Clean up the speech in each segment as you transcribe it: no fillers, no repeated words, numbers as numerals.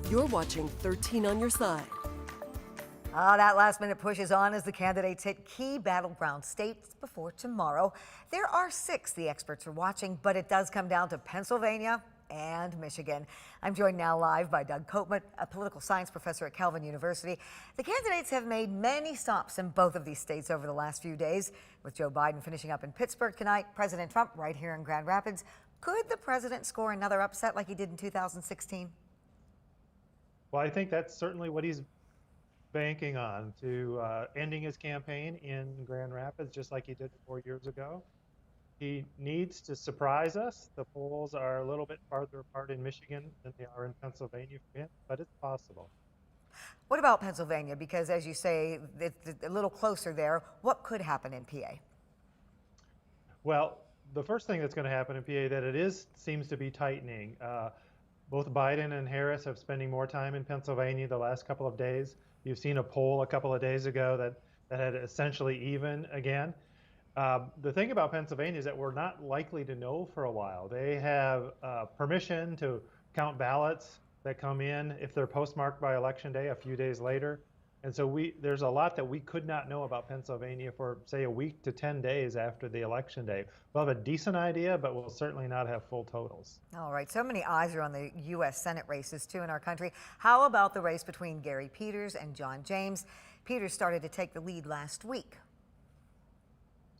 You're watching 13 on your side. That last minute push is on as the candidates hit key battleground states before tomorrow. There are 6 the experts are watching, but it does come down to Pennsylvania and Michigan. I'm joined now live by Doug Copeman, a political science professor at Calvin University. The candidates have made many stops in both of these states over the last few days, with Joe Biden finishing up in Pittsburgh tonight, President Trump right here in Grand Rapids. Could the president score another upset like he did in 2016? Well, I think that's certainly what he's banking on, to ending his campaign in Grand Rapids, just like he did 4 years ago. He needs to surprise us. The polls are a little bit farther apart in Michigan than they are in Pennsylvania for him, but it's possible. What about Pennsylvania? Because as you say, it's a little closer there. What could happen in PA? Well, the first thing that's going to happen in PA that seems to be tightening. Both Biden and Harris have spending more time in Pennsylvania the last couple of days. You've seen a poll a couple of days ago that had essentially even again. The thing about Pennsylvania is that we're not likely to know for a while. They have permission to count ballots that come in if they're postmarked by Election Day a few days later. And so there's a lot that we could not know about Pennsylvania for, say, a week to 10 days after the Election Day. We'll have a decent idea, but we'll certainly not have full totals. All right, so many eyes are on the U.S. Senate races, too, in our country. How about the race between Gary Peters and John James? Peters started to take the lead last week.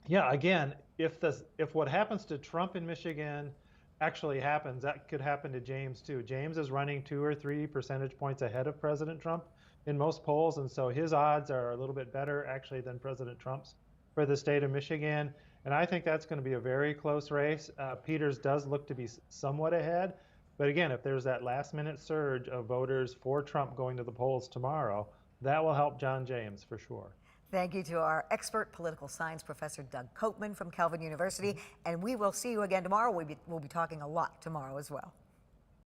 Yeah, again, if what happens to Trump in Michigan actually happens, that could happen to James, too. James is running 2 or 3 percentage points ahead of President Trump in most polls, and so his odds are a little bit better actually than President Trump's for the state of Michigan, and I think that's going to be a very close race. Peters does look to be somewhat ahead, but again, if there's that last-minute surge of voters for Trump going to the polls tomorrow, that will help John James for sure. Thank you to our expert political science professor Doug Copeman from Calvin University, and we will see you again tomorrow. We'll be talking a lot tomorrow as well.